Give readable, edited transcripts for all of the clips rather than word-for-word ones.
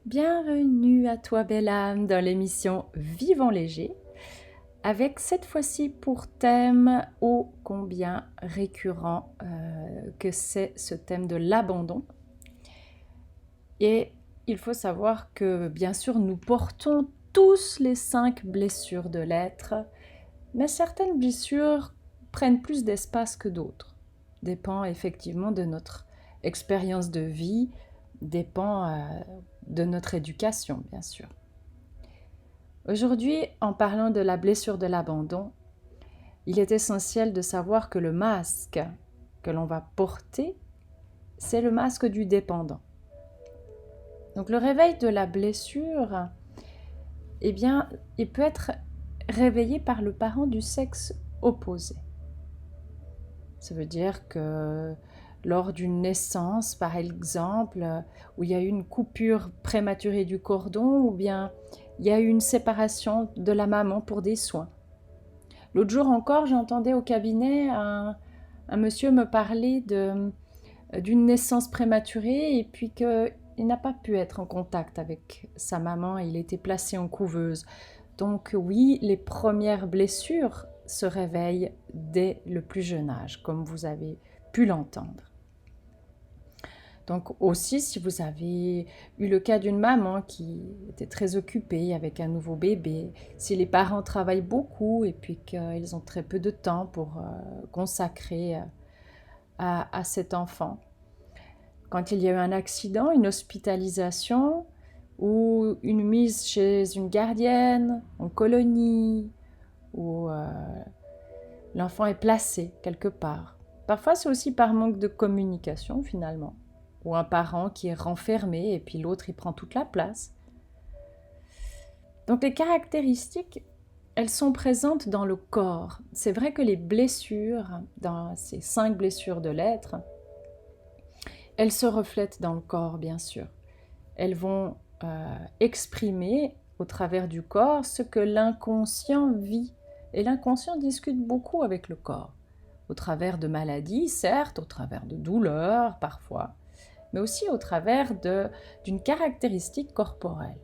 Bienvenue à toi belle âme dans l'émission Vivons léger, avec cette fois-ci pour thème ô combien récurrent que c'est ce thème de l'abandon. Et il faut savoir que bien sûr nous portons tous les 5 blessures de l'être, mais certaines blessures prennent plus d'espace que d'autres. Dépend effectivement de notre expérience de vie, dépend de notre éducation, bien sûr. Aujourd'hui, en parlant de la blessure de l'abandon, il est essentiel de savoir que le masque que l'on va porter, c'est le masque du dépendant. Donc le réveil de la blessure, eh bien, il peut être réveillé par le parent du sexe opposé. Ça veut dire que lors d'une naissance, par exemple, où il y a eu une coupure prématurée du cordon, ou bien il y a eu une séparation de la maman pour des soins. L'autre jour encore, j'entendais au cabinet un monsieur me parler d'une naissance prématurée et puis qu'il n'a pas pu être en contact avec sa maman, il était placé en couveuse. Donc oui, les premières blessures se réveillent dès le plus jeune âge, comme vous avez pu l'entendre. Donc aussi, si vous avez eu le cas d'une maman qui était très occupée avec un nouveau bébé, si les parents travaillent beaucoup et puis qu'ils ont très peu de temps pour consacrer à cet enfant. Quand il y a eu un accident, une hospitalisation ou une mise chez une gardienne, en colonie, où l'enfant est placé quelque part. Parfois, c'est aussi par manque de communication finalement, ou un parent qui est renfermé et puis l'autre il prend toute la place. Donc les caractéristiques, elles sont présentes dans le corps. C'est vrai que les blessures, dans ces 5 blessures de l'être, elles se reflètent dans le corps bien sûr. Elles vont exprimer au travers du corps ce que l'inconscient vit. Et l'inconscient discute beaucoup avec le corps, au travers de maladies, certes, au travers de douleurs parfois, mais aussi au travers d'une caractéristique corporelle.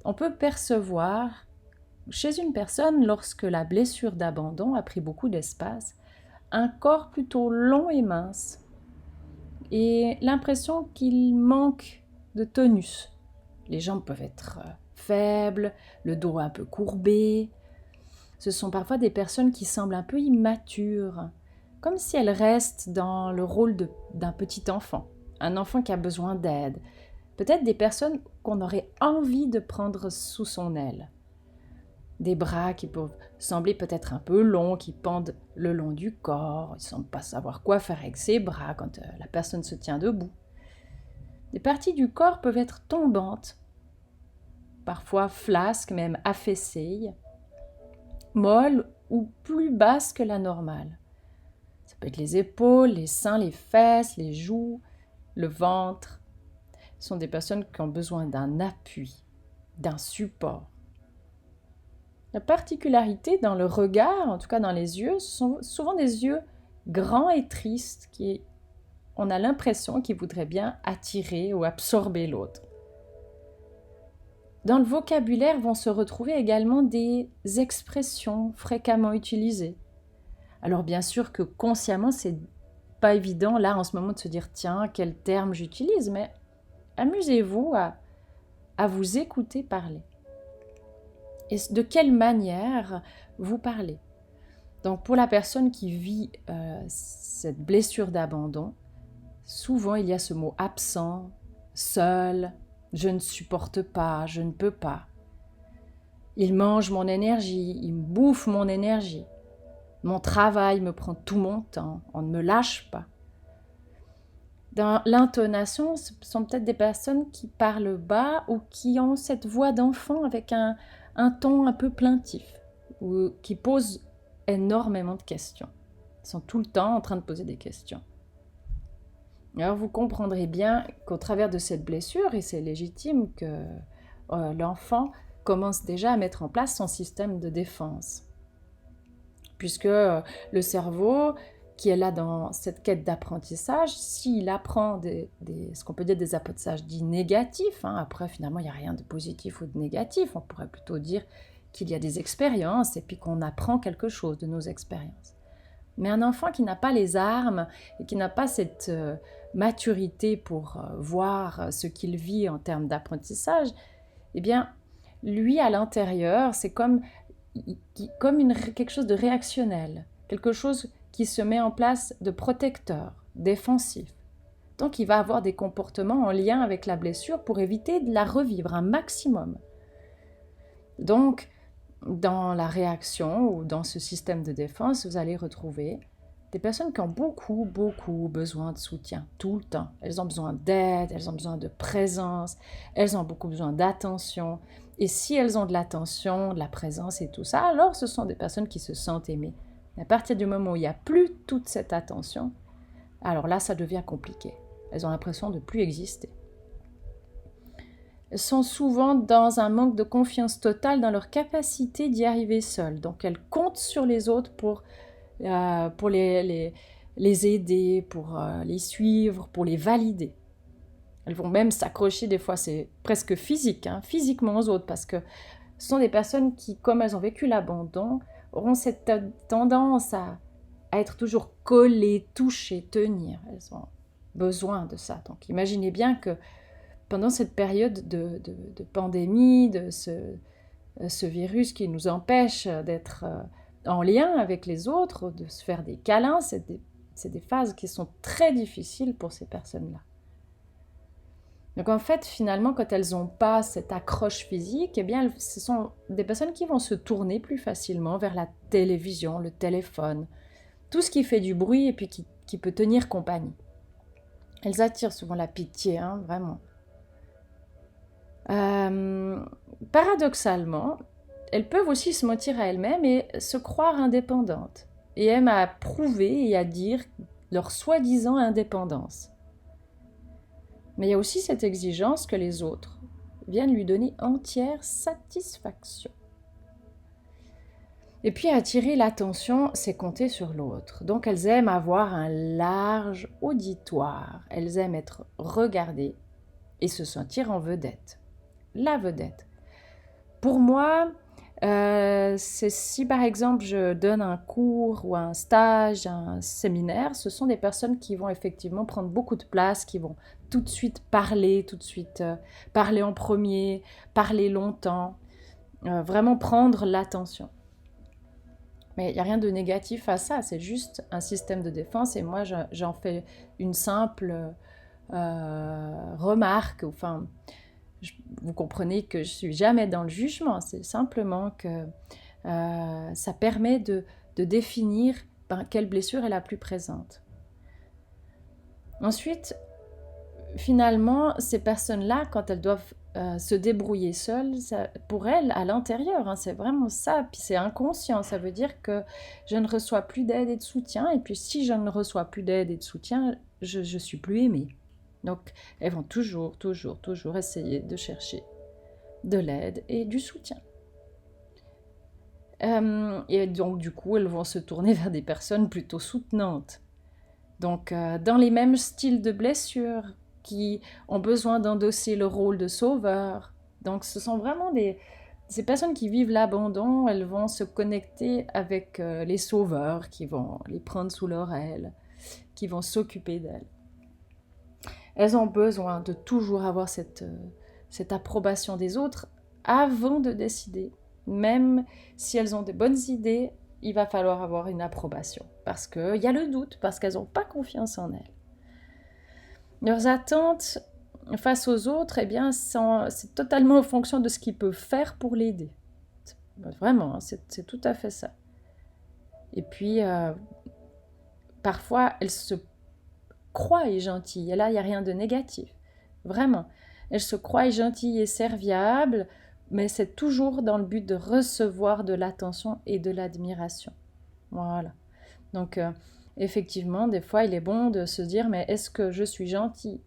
On peut percevoir chez une personne, lorsque la blessure d'abandon a pris beaucoup d'espace, un corps plutôt long et mince, et l'impression qu'il manque de tonus. Les jambes peuvent être faibles, le dos un peu courbé. Ce sont parfois des personnes qui semblent un peu immatures, comme si elles restent dans le rôle d'un petit enfant, un enfant qui a besoin d'aide. Peut-être des personnes qu'on aurait envie de prendre sous son aile. Des bras qui peuvent sembler peut-être un peu longs, qui pendent le long du corps. Ils ne semblent pas savoir quoi faire avec ses bras quand la personne se tient debout. Des parties du corps peuvent être tombantes, parfois flasques, même affaissées, molles ou plus basses que la normale. Ça peut être les épaules, les seins, les fesses, les joues, le ventre. Ce sont des personnes qui ont besoin d'un appui, d'un support. La particularité dans le regard, en tout cas dans les yeux, ce sont souvent des yeux grands et tristes on a l'impression qu'ils voudraient bien attirer ou absorber l'autre. Dans le vocabulaire vont se retrouver également des expressions fréquemment utilisées. Alors bien sûr que consciemment, c'est pas évident là en ce moment de se dire tiens, quel terme j'utilise, mais amusez-vous à vous écouter parler. Et de quelle manière vous parlez. Donc pour la personne qui vit cette blessure d'abandon, souvent il y a ce mot absent, seul, je ne supporte pas, je ne peux pas. Il mange mon énergie, il me bouffe mon énergie. Mon travail me prend tout mon temps, on ne me lâche pas. Dans l'intonation, ce sont peut-être des personnes qui parlent bas ou qui ont cette voix d'enfant avec un ton un peu plaintif ou qui posent énormément de questions. Ils sont tout le temps en train de poser des questions. Alors vous comprendrez bien qu'au travers de cette blessure, et c'est légitime que l'enfant commence déjà à mettre en place son système de défense. Puisque le cerveau, qui est là dans cette quête d'apprentissage, s'il apprend ce qu'on peut dire des apprentissages dits négatifs, après finalement il n'y a rien de positif ou de négatif, on pourrait plutôt dire qu'il y a des expériences et puis qu'on apprend quelque chose de nos expériences. Mais un enfant qui n'a pas les armes et qui n'a pas cette maturité pour voir ce qu'il vit en termes d'apprentissage, eh bien, lui, à l'intérieur, c'est comme quelque chose de réactionnel, quelque chose qui se met en place de protecteur, défensif. Donc, il va avoir des comportements en lien avec la blessure pour éviter de la revivre un maximum. Donc, dans la réaction ou dans ce système de défense, vous allez retrouver des personnes qui ont beaucoup, beaucoup besoin de soutien, tout le temps. Elles ont besoin d'aide, elles ont besoin de présence, elles ont beaucoup besoin d'attention. Et si elles ont de l'attention, de la présence et tout ça, alors ce sont des personnes qui se sentent aimées. À partir du moment où il n'y a plus toute cette attention, alors là, ça devient compliqué. Elles ont l'impression de ne plus exister. Elles sont souvent dans un manque de confiance totale dans leur capacité d'y arriver seules. Donc elles comptent sur les autres pour les aider, pour les suivre, pour les valider. Elles vont même s'accrocher, des fois c'est presque physique, physiquement aux autres, parce que ce sont des personnes qui, comme elles ont vécu l'abandon, auront cette tendance à être toujours collées, touchées, tenir. Elles ont besoin de ça. Donc imaginez bien que pendant cette période de pandémie, de ce virus qui nous empêche d'être en lien avec les autres, de se faire des câlins, c'est des phases qui sont très difficiles pour ces personnes-là. Donc en fait, finalement, quand elles n'ont pas cette accroche physique, eh bien, ce sont des personnes qui vont se tourner plus facilement vers la télévision, le téléphone, tout ce qui fait du bruit et puis qui peut tenir compagnie. Elles attirent souvent la pitié, vraiment. Paradoxalement, elles peuvent aussi se mentir à elles-mêmes et se croire indépendantes, et aiment à prouver et à dire leur soi-disant indépendance. Mais il y a aussi cette exigence que les autres viennent lui donner entière satisfaction. Et puis attirer l'attention, c'est compter sur l'autre. Donc elles aiment avoir un large auditoire, elles aiment être regardées et se sentir en vedette. La vedette. Pour moi, c'est si par exemple je donne un cours ou un stage, un séminaire, ce sont des personnes qui vont effectivement prendre beaucoup de place, qui vont tout de suite parler, parler en premier, parler longtemps, vraiment prendre l'attention. Mais il n'y a rien de négatif à ça, c'est juste un système de défense et moi j'en fais une simple remarque, enfin... Vous comprenez que je ne suis jamais dans le jugement, c'est simplement que ça permet de définir quelle blessure est la plus présente. Ensuite, finalement, ces personnes-là, quand elles doivent se débrouiller seules, pour elles, à l'intérieur, c'est vraiment ça, puis c'est inconscient, ça veut dire que je ne reçois plus d'aide et de soutien, et puis si je ne reçois plus d'aide et de soutien, je ne suis plus aimée. Donc, elles vont toujours essayer de chercher de l'aide et du soutien. Et donc, du coup, elles vont se tourner vers des personnes plutôt soutenantes. Donc, dans les mêmes styles de blessures, qui ont besoin d'endosser le rôle de sauveur. Donc, ce sont vraiment ces personnes qui vivent l'abandon, elles vont se connecter avec les sauveurs qui vont les prendre sous leur aile, qui vont s'occuper d'elles. Elles ont besoin de toujours avoir cette approbation des autres avant de décider. Même si elles ont de bonnes idées, il va falloir avoir une approbation. Parce qu'il y a le doute, parce qu'elles n'ont pas confiance en elles. Leurs attentes face aux autres, eh bien, c'est totalement en fonction de ce qu'ils peuvent faire pour l'aider. Vraiment, c'est tout à fait ça. Et puis, parfois, elles se croient gentilles. Et là, il n'y a rien de négatif. Vraiment. Elles se croient gentilles et serviables, mais c'est toujours dans le but de recevoir de l'attention et de l'admiration. Voilà. Donc, effectivement, des fois, il est bon de se dire, mais est-ce que je suis gentille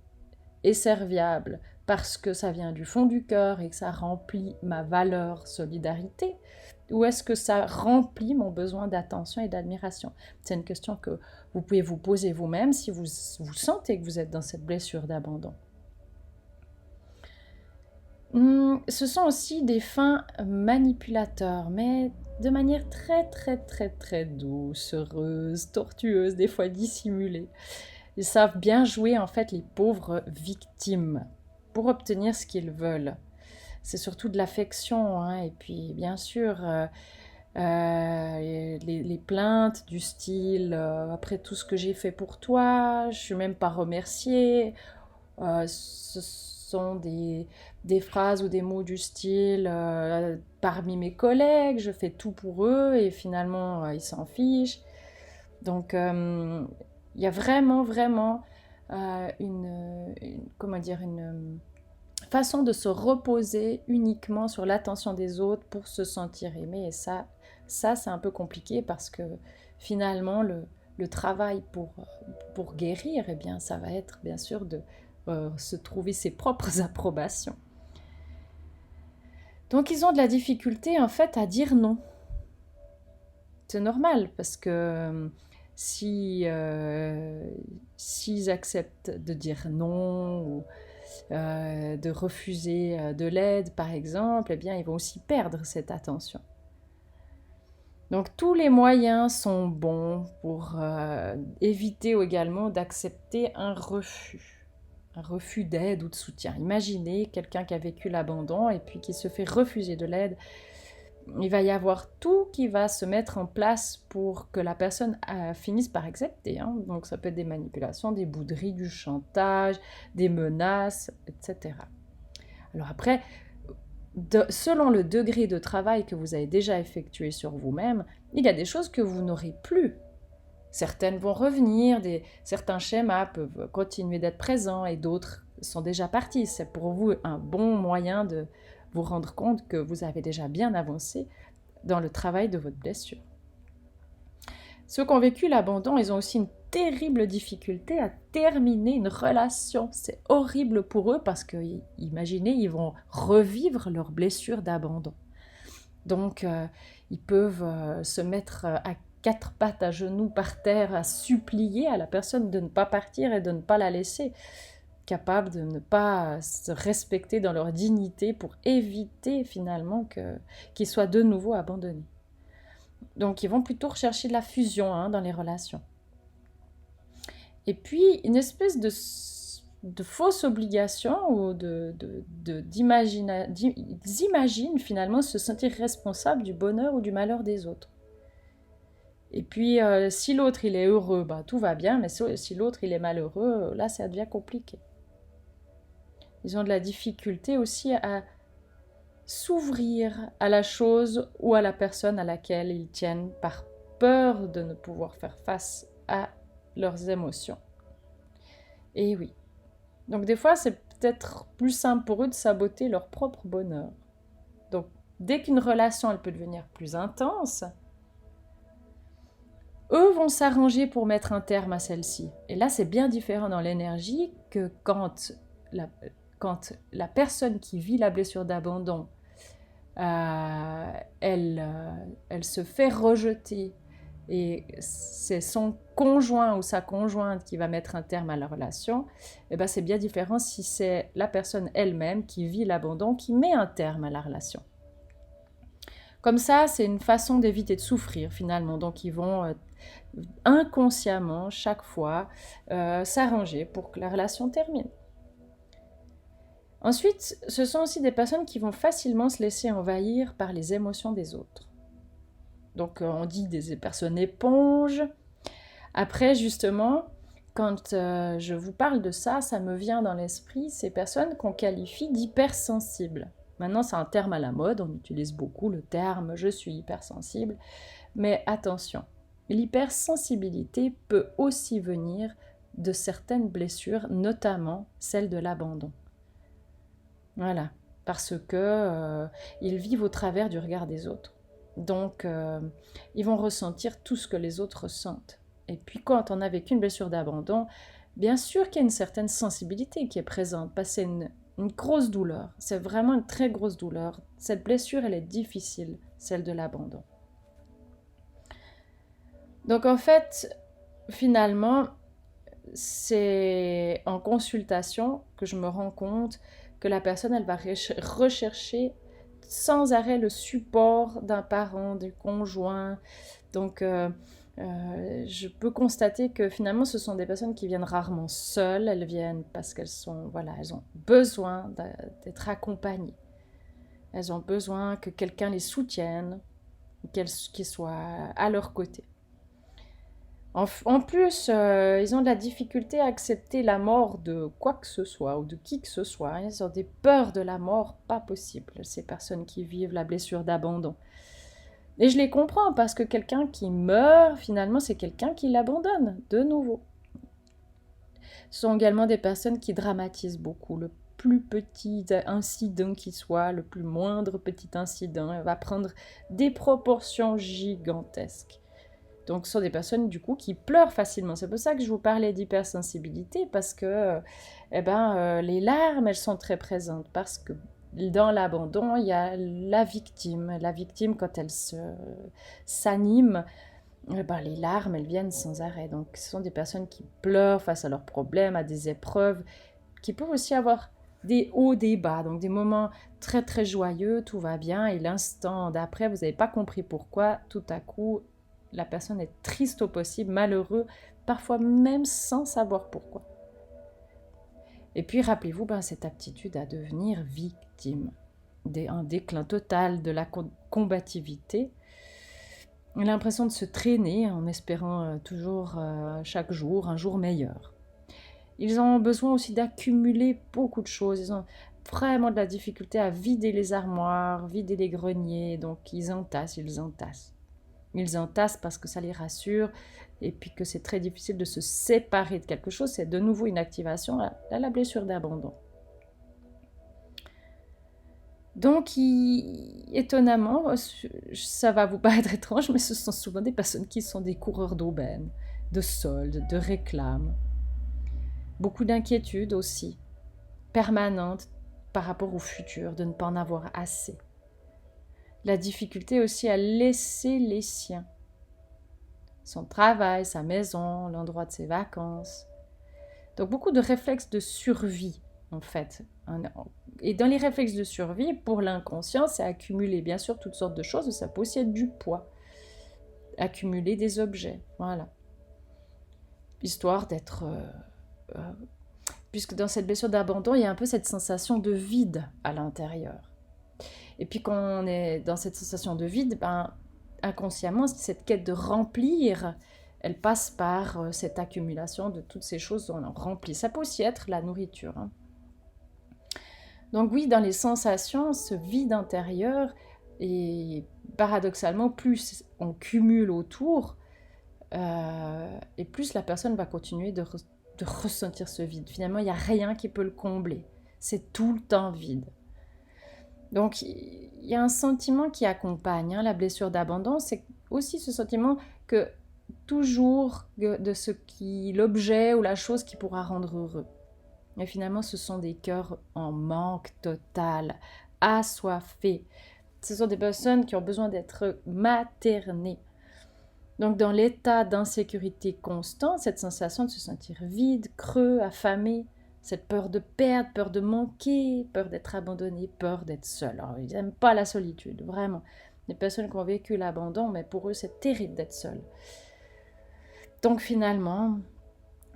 et serviable parce que ça vient du fond du cœur et que ça remplit ma valeur solidarité, ou est-ce que ça remplit mon besoin d'attention et d'admiration? C'est une question que Vous pouvez vous poser vous-même si vous sentez que vous êtes dans cette blessure d'abandon. Ce sont aussi des fins manipulateurs, mais de manière très très très très douce, heureuse, tortueuse, des fois dissimulée. Ils savent bien jouer en fait les pauvres victimes pour obtenir ce qu'ils veulent. C'est surtout de l'affection, hein, et puis bien sûr les plaintes du style après tout ce que j'ai fait pour toi, je suis même pas remerciée. Ce sont des phrases ou des mots du style parmi mes collègues, je fais tout pour eux et finalement ils s'en fichent. Donc il y a vraiment comment dire, une façon de se reposer uniquement sur l'attention des autres pour se sentir aimé. Et ça c'est un peu compliqué parce que finalement le travail pour guérir, eh bien, ça va être bien sûr de se trouver ses propres approbations. Donc ils ont de la difficulté en fait à dire non. C'est normal parce que s'ils acceptent de dire non ou de refuser de l'aide par exemple, eh bien ils vont aussi perdre cette attention. Donc tous les moyens sont bons pour éviter également d'accepter un refus d'aide ou de soutien. Imaginez quelqu'un qui a vécu l'abandon et puis qui se fait refuser de l'aide. Il va y avoir tout qui va se mettre en place pour que la personne finisse par accepter. Hein. Donc ça peut être des manipulations, des bouderies, du chantage, des menaces, etc. Alors après, selon le degré de travail que vous avez déjà effectué sur vous-même, il y a des choses que vous n'aurez plus. Certaines vont revenir, certains schémas peuvent continuer d'être présents et d'autres sont déjà partis. C'est pour vous un bon moyen de vous rendre compte que vous avez déjà bien avancé dans le travail de votre blessure. Ceux qui ont vécu l'abandon, ils ont aussi une terrible difficulté à terminer une relation. C'est horrible pour eux parce que, imaginez, ils vont revivre leur blessure d'abandon. Donc, ils peuvent se mettre à quatre pattes à genoux par terre à supplier à la personne de ne pas partir et de ne pas la laisser, capables de ne pas se respecter dans leur dignité pour éviter finalement qu'ils soient de nouveau abandonnés. Donc ils vont plutôt rechercher de la fusion dans les relations. Et puis une espèce de fausse obligation ou ils imaginent finalement se sentir responsable du bonheur ou du malheur des autres. Et puis si l'autre il est heureux, tout va bien, mais si l'autre il est malheureux, là ça devient compliqué. Ils ont de la difficulté aussi à s'ouvrir à la chose ou à la personne à laquelle ils tiennent par peur de ne pouvoir faire face à leurs émotions. Et oui. Donc des fois, c'est peut-être plus simple pour eux de saboter leur propre bonheur. Donc dès qu'une relation, elle peut devenir plus intense, eux vont s'arranger pour mettre un terme à celle-ci. Et là, c'est bien différent dans l'énergie que quand la personne qui vit la blessure d'abandon, elle se fait rejeter et c'est son conjoint ou sa conjointe qui va mettre un terme à la relation, et ben c'est bien différent si c'est la personne elle-même qui vit l'abandon qui met un terme à la relation. Comme ça, c'est une façon d'éviter de souffrir finalement. Donc ils vont inconsciemment chaque fois s'arranger pour que la relation termine. Ensuite, ce sont aussi des personnes qui vont facilement se laisser envahir par les émotions des autres. Donc on dit des personnes éponges. Après justement, quand je vous parle de ça, ça me vient dans l'esprit ces personnes qu'on qualifie d'hypersensibles. Maintenant c'est un terme à la mode, on utilise beaucoup le terme « je suis hypersensible », mais attention, l'hypersensibilité peut aussi venir de certaines blessures, notamment celle de l'abandon. Voilà, parce que ils vivent au travers du regard des autres. Donc, ils vont ressentir tout ce que les autres ressentent. Et puis, quand on a vécu une blessure d'abandon, bien sûr qu'il y a une certaine sensibilité qui est présente, parce que c'est une grosse douleur. C'est vraiment une très grosse douleur. Cette blessure, elle est difficile, celle de l'abandon. Donc, en fait, finalement, c'est en consultation que je me rends compte que la personne, elle va rechercher sans arrêt le support d'un parent, du conjoint. Donc, je peux constater que finalement, ce sont des personnes qui viennent rarement seules. Elles viennent parce qu'elles sont, voilà, elles ont besoin d'être accompagnées. Elles ont besoin que quelqu'un les soutienne, qu'ils soient à leur côté. En plus, ils ont de la difficulté à accepter la mort de quoi que ce soit ou de qui que ce soit. Ils ont des peurs de la mort pas possibles, ces personnes qui vivent la blessure d'abandon. Et je les comprends parce que quelqu'un qui meurt, finalement, c'est quelqu'un qui l'abandonne de nouveau. Ce sont également des personnes qui dramatisent beaucoup. Le plus petit incident qui soit, le plus moindre petit incident, va prendre des proportions gigantesques. Donc, ce sont des personnes, du coup, qui pleurent facilement. C'est pour ça que je vous parlais d'hypersensibilité, parce que les larmes, elles sont très présentes. Parce que dans l'abandon, il y a la victime. La victime, quand elle s'anime, les larmes, elles viennent sans arrêt. Donc, ce sont des personnes qui pleurent face à leurs problèmes, à des épreuves, qui peuvent aussi avoir des hauts, des bas. Donc, des moments très, très joyeux, tout va bien. Et l'instant d'après, vous n'avez pas compris pourquoi, tout à coup, la personne est triste au possible, malheureux, parfois même sans savoir pourquoi. Et puis rappelez-vous cette aptitude à devenir victime, un déclin total de la combativité, l'impression de se traîner en espérant toujours chaque jour un jour meilleur. Ils ont besoin aussi d'accumuler beaucoup de choses, ils ont vraiment de la difficulté à vider les armoires, vider les greniers, donc ils entassent. Ils entassent parce que ça les rassure et puis que c'est très difficile de se séparer de quelque chose. C'est de nouveau une activation à la blessure d'abandon. Donc, étonnamment, ça va vous paraître étrange, mais ce sont souvent des personnes qui sont des coureurs d'aubaine, de soldes, de réclames. Beaucoup d'inquiétudes aussi, permanentes par rapport au futur, de ne pas en avoir assez. La difficulté aussi à laisser les siens. Son travail, sa maison, l'endroit de ses vacances. Donc beaucoup de réflexes de survie, en fait. Et dans les réflexes de survie, pour l'inconscient, c'est accumuler bien sûr toutes sortes de choses, ça peut aussi être du poids. Accumuler des objets, voilà. Histoire d'être... puisque dans cette blessure d'abandon, il y a un peu cette sensation de vide à l'intérieur. Et puis quand on est dans cette sensation de vide, inconsciemment, cette quête de remplir, elle passe par cette accumulation de toutes ces choses qu'on remplit. Ça peut aussi être la nourriture. Hein. Donc oui, dans les sensations, ce vide intérieur, et paradoxalement, plus on cumule autour, et plus la personne va continuer de ressentir ce vide. Finalement, il n'y a rien qui peut le combler. C'est tout le temps vide. Donc, il y a un sentiment qui accompagne la blessure d'abandon, c'est aussi ce sentiment que toujours de l'objet ou la chose qui pourra rendre heureux. Et finalement, ce sont des cœurs en manque total, assoiffés. Ce sont des personnes qui ont besoin d'être maternées. Donc, dans l'état d'insécurité constant, cette sensation de se sentir vide, creux, affamé, cette peur de perdre, peur de manquer, peur d'être abandonné, peur d'être seul. Alors, ils n'aiment pas la solitude, vraiment. Les personnes qui ont vécu l'abandon, mais pour eux, c'est terrible d'être seul. Donc, finalement,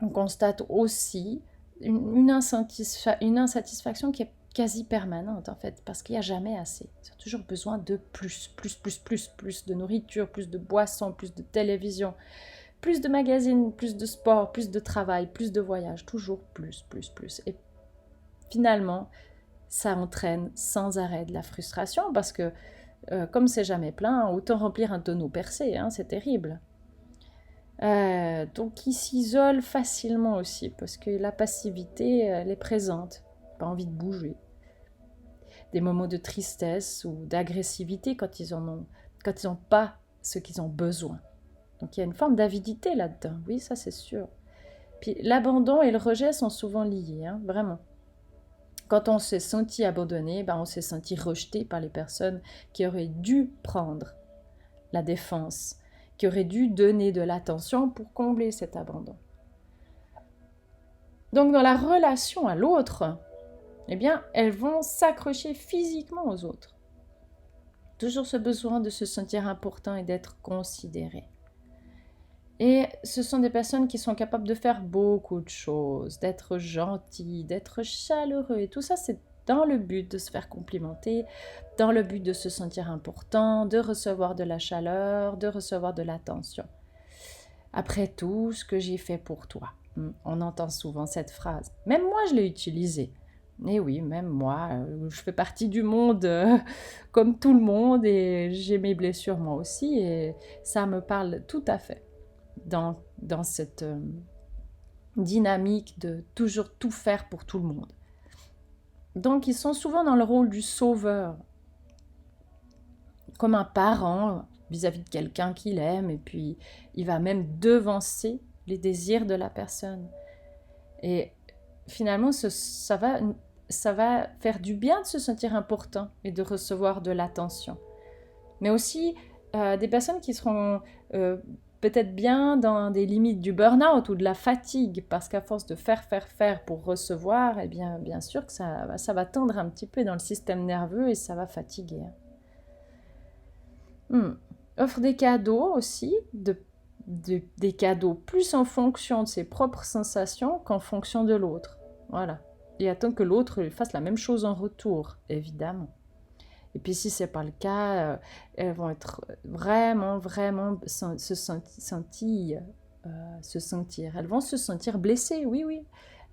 on constate aussi une insatisfaction qui est quasi permanente, en fait, parce qu'il n'y a jamais assez. Ils ont toujours besoin de plus de nourriture, plus de boissons, plus de télévision, plus de magazines, plus de sport, plus de travail, plus de voyages, toujours plus. Et finalement, ça entraîne sans arrêt de la frustration parce que, comme c'est jamais plein, autant remplir un tonneau percé, hein, c'est terrible. Donc ils s'isolent facilement aussi parce que la passivité, elle est présente, pas envie de bouger. Des moments de tristesse ou d'agressivité quand ils n'ont pas ce qu'ils ont besoin. Donc il y a une forme d'avidité là-dedans, oui, ça c'est sûr. Puis l'abandon et le rejet sont souvent liés, hein, vraiment. Quand on s'est senti abandonné, on s'est senti rejeté par les personnes qui auraient dû prendre la défense, qui auraient dû donner de l'attention pour combler cet abandon. Donc dans la relation à l'autre, eh bien, elles vont s'accrocher physiquement aux autres. Toujours ce besoin de se sentir important et d'être considéré. Et ce sont des personnes qui sont capables de faire beaucoup de choses, d'être gentilles, d'être chaleureux. Et tout ça, c'est dans le but de se faire complimenter, dans le but de se sentir important, de recevoir de la chaleur, de recevoir de l'attention. Après tout ce que j'ai fait pour toi. On entend souvent cette phrase. Même moi, je l'ai utilisée. Et oui, même moi, je fais partie du monde comme tout le monde et j'ai mes blessures moi aussi et ça me parle tout à fait dans cette dynamique de toujours tout faire pour tout le monde. Donc ils sont souvent dans le rôle du sauveur, comme un parent vis-à-vis de quelqu'un qu'il aime et puis il va même devancer les désirs de la personne. Et finalement, ça va faire du bien de se sentir important et de recevoir de l'attention. Mais aussi des personnes qui seront peut-être bien dans des limites du burn-out ou de la fatigue, parce qu'à force de faire pour recevoir, eh bien sûr que ça va tendre un petit peu dans le système nerveux et ça va fatiguer. Offre des cadeaux aussi, des cadeaux plus en fonction de ses propres sensations qu'en fonction de l'autre. Voilà. Et attend que l'autre fasse la même chose en retour, évidemment. Et puis si ce n'est pas le cas, elles vont être vraiment se sentir. Elles vont se sentir blessées, oui.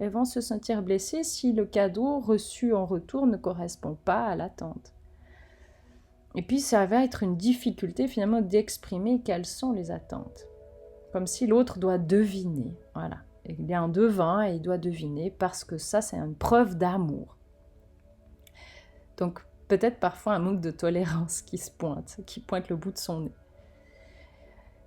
Elles vont se sentir blessées si le cadeau reçu en retour ne correspond pas à l'attente. Et puis ça va être une difficulté finalement d'exprimer quelles sont les attentes. Comme si l'autre doit deviner, voilà. Il est en devin et il doit deviner parce que ça, c'est une preuve d'amour. Donc, peut-être parfois un manque de tolérance qui pointe le bout de son nez.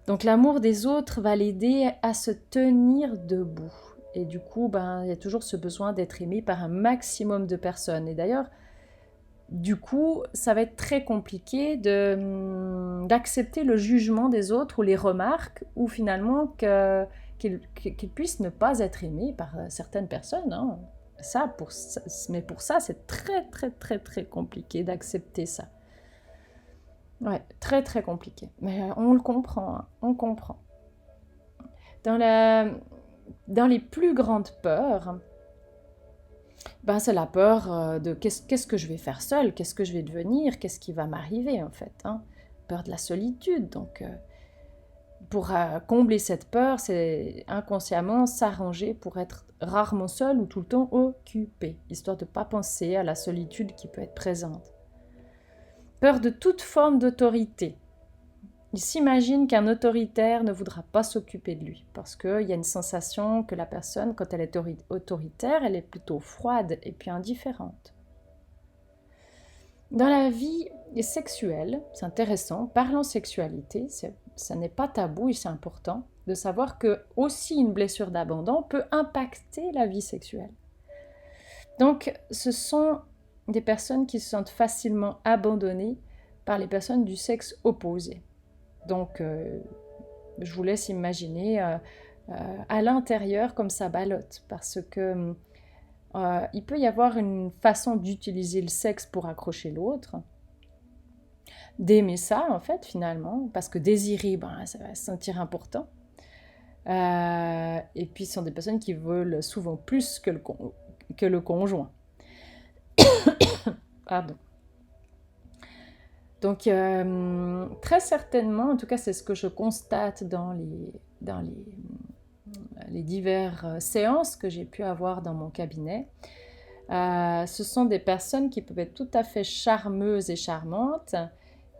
Donc, l'amour des autres va l'aider à se tenir debout. Et du coup, il y a toujours ce besoin d'être aimé par un maximum de personnes. Et d'ailleurs, du coup, ça va être très compliqué d'accepter le jugement des autres ou les remarques, ou finalement qu'ils puissent ne pas être aimés par certaines personnes. Hein. Mais pour ça, c'est très compliqué d'accepter ça. Ouais, très compliqué. Mais on le comprend, hein, on comprend. Dans les plus grandes peurs, c'est la peur de qu'est-ce que je vais faire seule, qu'est-ce que je vais devenir, qu'est-ce qui va m'arriver en fait. Hein. Peur de la solitude. Donc, pour combler cette peur, c'est inconsciemment s'arranger pour être rarement seul ou tout le temps occupé, histoire de ne pas penser à la solitude qui peut être présente. Peur de toute forme d'autorité. Il s'imagine qu'un autoritaire ne voudra pas s'occuper de lui, parce qu'il y a une sensation que la personne, quand elle est autoritaire, elle est plutôt froide et puis indifférente. Dans la vie sexuelle, c'est intéressant, parlant sexualité, ça n'est pas tabou et c'est important de savoir que aussi une blessure d'abandon peut impacter la vie sexuelle. Donc, ce sont des personnes qui se sentent facilement abandonnées par les personnes du sexe opposé. Donc, je vous laisse imaginer à l'intérieur comme ça ballotte, parce que il peut y avoir une façon d'utiliser le sexe pour accrocher l'autre, d'aimer ça en fait finalement, parce que désirer, ça va se sentir important. Et puis ce sont des personnes qui veulent souvent plus que le conjoint. Pardon. Donc très certainement, en tout cas c'est ce que je constate dans les diverses séances que j'ai pu avoir dans mon cabinet, ce sont des personnes qui peuvent être tout à fait charmeuses et charmantes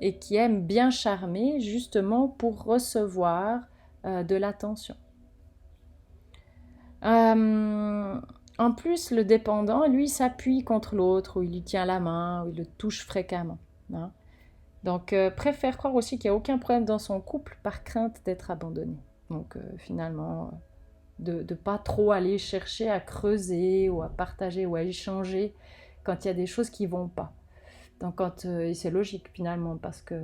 et qui aiment bien charmer justement pour recevoir de l'attention. En plus, le dépendant, lui, s'appuie contre l'autre, ou il lui tient la main, ou il le touche fréquemment. Hein. Donc, préfère croire aussi qu'il n'y a aucun problème dans son couple par crainte d'être abandonné. Donc, finalement, de ne pas trop aller chercher à creuser ou à partager ou à échanger quand il y a des choses qui ne vont pas. Donc et c'est logique finalement, parce que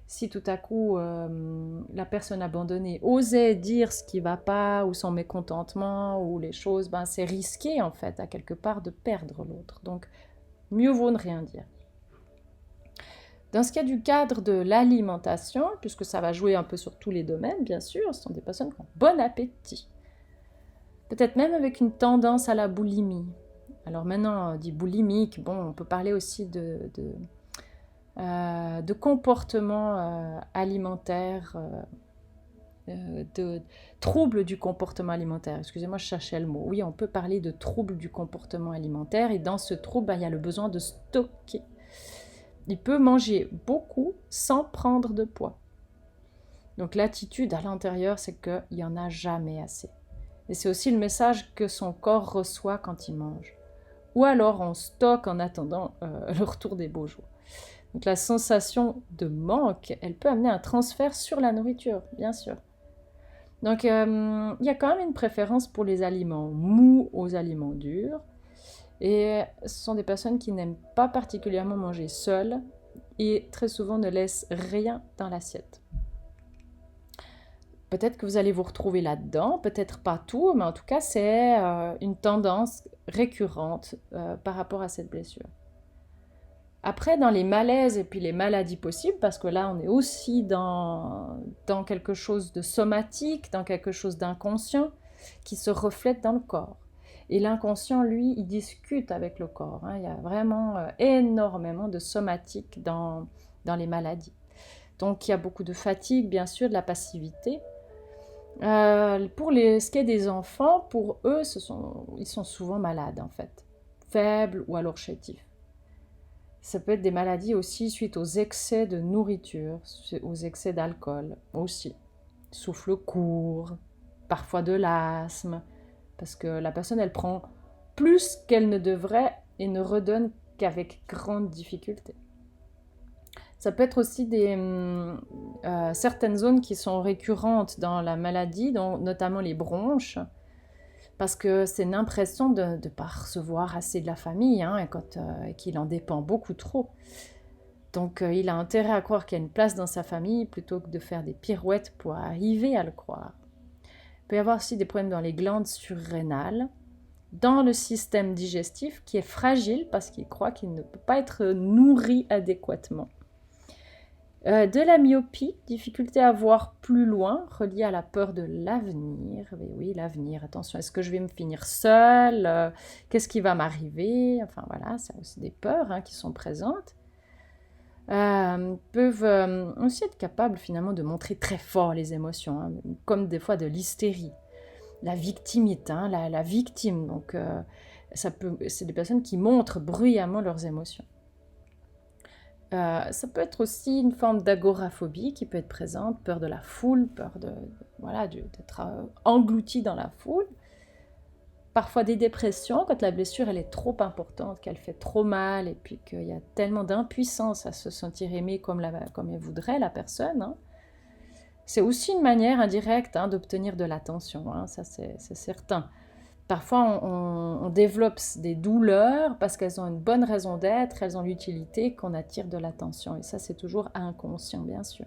si tout à coup la personne abandonnée osait dire ce qui ne va pas, ou son mécontentement, ou les choses, ben c'est risqué en fait, à quelque part, de perdre l'autre. Donc mieux vaut ne rien dire. Dans ce cas du cadre de l'alimentation, puisque ça va jouer un peu sur tous les domaines, bien sûr, ce sont des personnes qui ont bon appétit. Peut-être même avec une tendance à la boulimie. Alors maintenant, on dit boulimique, bon, on peut parler aussi de comportement alimentaire, de troubles du comportement alimentaire. Excusez-moi, je cherchais le mot. Oui, on peut parler de troubles du comportement alimentaire, et dans ce trouble, il y a le besoin de stocker. Il peut manger beaucoup sans prendre de poids. Donc l'attitude à l'intérieur, c'est qu'il n'y en a jamais assez. Et c'est aussi le message que son corps reçoit quand il mange. Ou alors on stocke en attendant le retour des beaux jours. Donc la sensation de manque, elle peut amener un transfert sur la nourriture, bien sûr. Donc il y a quand même une préférence pour les aliments mous aux aliments durs. Et ce sont des personnes qui n'aiment pas particulièrement manger seules, et très souvent ne laissent rien dans l'assiette. Peut-être que vous allez vous retrouver là-dedans, peut-être pas tout, mais en tout cas c'est une tendance récurrente par rapport à cette blessure. Après, dans les malaises et puis les maladies possibles, parce que là on est aussi dans quelque chose de somatique, dans quelque chose d'inconscient qui se reflète dans le corps. Et l'inconscient, lui, il discute avec le corps. Il y a vraiment énormément de somatique dans les maladies. Donc il y a beaucoup de fatigue, bien sûr, de la passivité. Pour ce qui est des enfants, pour eux, ils sont souvent malades en fait, faibles ou alors chétifs. Ça peut être des maladies aussi suite aux excès de nourriture, aux excès d'alcool aussi. Souffle court, parfois de l'asthme, parce que la personne, elle prend plus qu'elle ne devrait et ne redonne qu'avec grande difficulté. Ça peut être aussi certaines zones qui sont récurrentes dans la maladie, notamment les bronches, parce que c'est une impression de ne pas recevoir assez de la famille, et qu'il en dépend beaucoup trop. Donc il a intérêt à croire qu'il y a une place dans sa famille plutôt que de faire des pirouettes pour arriver à le croire. Il peut y avoir aussi des problèmes dans les glandes surrénales, dans le système digestif qui est fragile parce qu'il croit qu'il ne peut pas être nourri adéquatement. De la myopie, difficulté à voir plus loin, reliée à la peur de l'avenir. Mais oui, l'avenir, attention, est-ce que je vais me finir seule? Qu'est-ce qui va m'arriver? Enfin voilà, c'est aussi des peurs qui sont présentes. Peuvent aussi être capables finalement de montrer très fort les émotions, comme des fois de l'hystérie. La victimite, la victime, donc c'est des personnes qui montrent bruyamment leurs émotions. Ça peut être aussi une forme d'agoraphobie qui peut être présente, peur de la foule, peur d'être englouti dans la foule. Parfois des dépressions, quand la blessure elle est trop importante, qu'elle fait trop mal, et puis qu'il y a tellement d'impuissance à se sentir aimé comme elle voudrait la personne. C'est aussi une manière indirecte d'obtenir de l'attention, ça c'est certain. Parfois, on développe des douleurs parce qu'elles ont une bonne raison d'être, elles ont l'utilité qu'on attire de l'attention. Et ça, c'est toujours inconscient, bien sûr.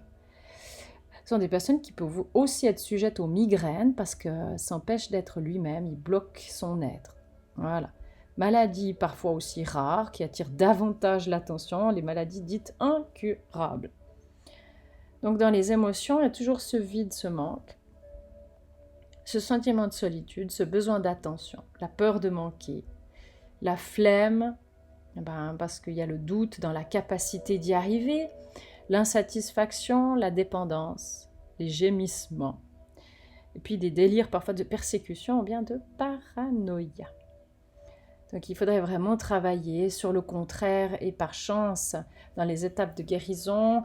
Ce sont des personnes qui peuvent aussi être sujettes aux migraines parce que s'empêche d'être lui-même, il bloque son être. Voilà. Maladies parfois aussi rares qui attirent davantage l'attention, les maladies dites incurables. Donc dans les émotions, il y a toujours ce vide, ce manque. Ce sentiment de solitude, ce besoin d'attention, la peur de manquer, la flemme, parce qu'il y a le doute dans la capacité d'y arriver, l'insatisfaction, la dépendance, les gémissements, et puis des délires parfois de persécution ou bien de paranoïa. Donc il faudrait vraiment travailler sur le contraire, et par chance, dans les étapes de guérison,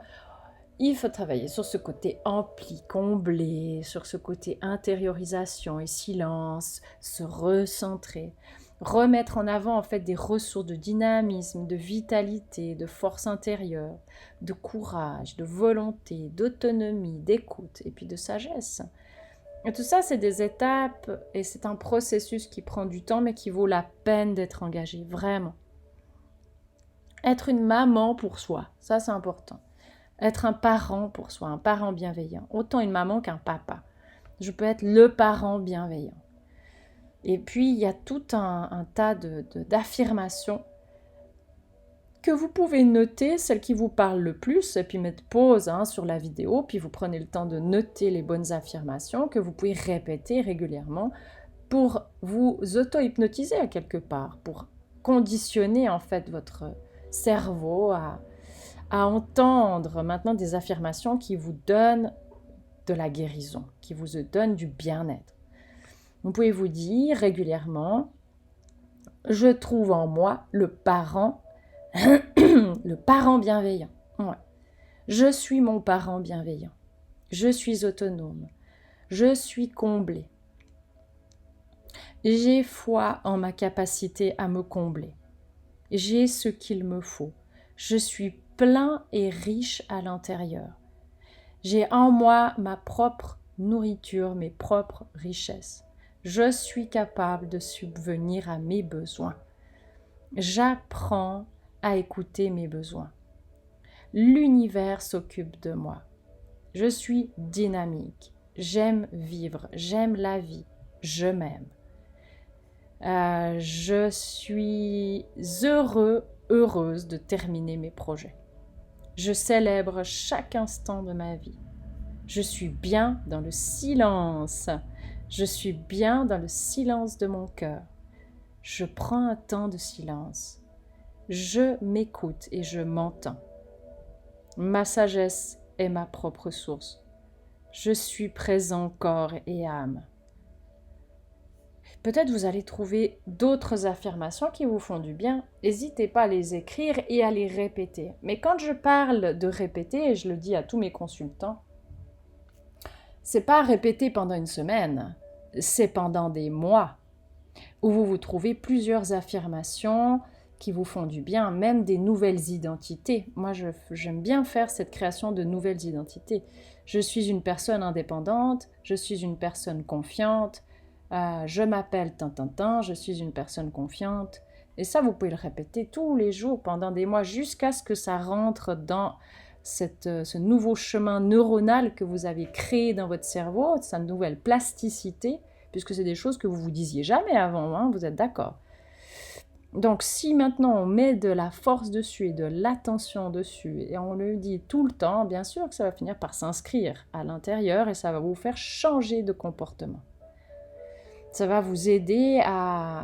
il faut travailler sur ce côté ampli, comblé, sur ce côté intériorisation et silence, se recentrer, remettre en avant en fait des ressources de dynamisme, de vitalité, de force intérieure, de courage, de volonté, d'autonomie, d'écoute et puis de sagesse. Et tout ça, c'est des étapes et c'est un processus qui prend du temps mais qui vaut la peine d'être engagé, vraiment. Être une maman pour soi, ça c'est important. Être un parent pour soi, un parent bienveillant. Autant une maman qu'un papa. Je peux être le parent bienveillant. Et puis, il y a tout un tas d'affirmations que vous pouvez noter, celles qui vous parlent le plus, et puis mettre pause sur la vidéo, puis vous prenez le temps de noter les bonnes affirmations que vous pouvez répéter régulièrement pour vous auto-hypnotiser à quelque part, pour conditionner en fait votre cerveau à entendre maintenant des affirmations qui vous donnent de la guérison, qui vous donnent du bien-être. Vous pouvez vous dire régulièrement, je trouve en moi le parent bienveillant. Ouais. Je suis mon parent bienveillant. Je suis autonome. Je suis comblée. J'ai foi en ma capacité à me combler. J'ai ce qu'il me faut. Je suis plein et riche à l'intérieur. J'ai en moi ma propre nourriture, mes propres richesses. Je suis capable de subvenir à mes besoins. J'apprends à écouter mes besoins. L'univers s'occupe de moi. Je suis dynamique. J'aime vivre. J'aime la vie. Je m'aime. Je suis heureuse de terminer mes projets. Je célèbre chaque instant de ma vie. Je suis bien dans le silence. Je suis bien dans le silence de mon cœur. Je prends un temps de silence. Je m'écoute et je m'entends. Ma sagesse est ma propre source. Je suis présent corps et âme. Peut-être vous allez trouver d'autres affirmations qui vous font du bien. N'hésitez pas à les écrire et à les répéter. Mais quand je parle de répéter, et je le dis à tous mes consultants, c'est pas répéter pendant une semaine, c'est pendant des mois où vous trouvez plusieurs affirmations qui vous font du bien, même des nouvelles identités. Moi, j'aime bien faire cette création de nouvelles identités. Je suis une personne indépendante, je suis une personne confiante, je m'appelle Tintintin, je suis une personne confiante. Et ça, vous pouvez le répéter tous les jours pendant des mois jusqu'à ce que ça rentre dans ce nouveau chemin neuronal que vous avez créé dans votre cerveau, sa nouvelle plasticité, puisque c'est des choses que vous vous disiez jamais avant, vous êtes d'accord. Donc si maintenant on met de la force dessus et de l'attention dessus et on le dit tout le temps, bien sûr que ça va finir par s'inscrire à l'intérieur et ça va vous faire changer de comportement. Ça va vous aider à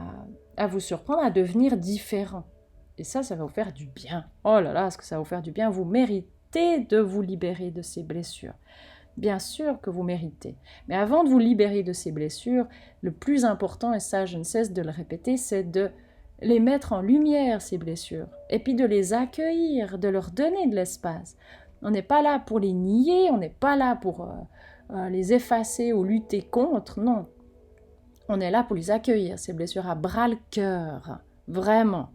vous surprendre, à devenir différent. Et ça va vous faire du bien. Oh là là, est-ce que ça va vous faire du bien? Vous méritez de vous libérer de ces blessures. Bien sûr que vous méritez. Mais avant de vous libérer de ces blessures, le plus important, et ça je ne cesse de le répéter, c'est de les mettre en lumière, ces blessures, et puis de les accueillir, de leur donner de l'espace. On n'est pas là pour les nier, on n'est pas là pour les effacer ou lutter contre, non. On est là pour les accueillir, ces blessures à bras-le-cœur, vraiment.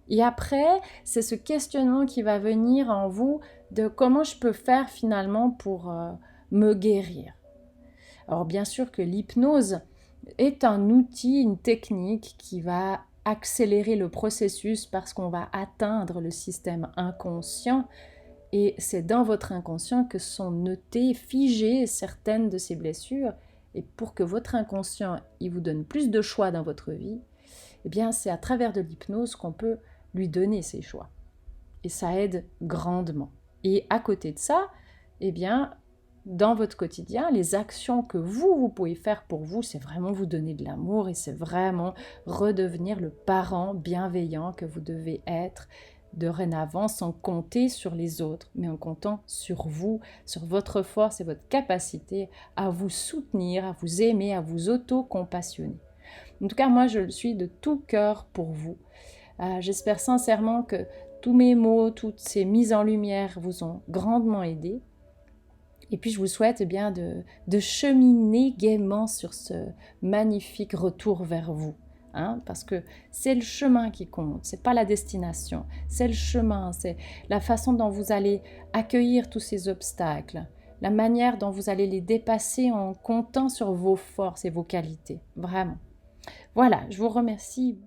Et après, c'est ce questionnement qui va venir en vous de comment je peux faire finalement pour me guérir. Alors bien sûr que l'hypnose est un outil, une technique qui va accélérer le processus parce qu'on va atteindre le système inconscient et c'est dans votre inconscient que sont notées, figées certaines de ces blessures et pour que votre inconscient il vous donne plus de choix dans votre vie, eh bien c'est à travers de l'hypnose qu'on peut lui donner ces choix et ça aide grandement. Et à côté de ça, eh bien dans votre quotidien, les actions que vous pouvez faire pour vous, c'est vraiment vous donner de l'amour et c'est vraiment redevenir le parent bienveillant que vous devez être dorénavant sans compter sur les autres, mais en comptant sur vous, sur votre force et votre capacité à vous soutenir, à vous aimer, à vous auto-compassionner. En tout cas, moi, je le suis de tout cœur pour vous. J'espère sincèrement que tous mes mots, toutes ces mises en lumière vous ont grandement aidé. Et puis je vous souhaite eh bien de cheminer gaiement sur ce magnifique retour vers vous. Parce que c'est le chemin qui compte, c'est pas la destination, c'est le chemin, c'est la façon dont vous allez accueillir tous ces obstacles, la manière dont vous allez les dépasser en comptant sur vos forces et vos qualités, vraiment. Voilà, je vous remercie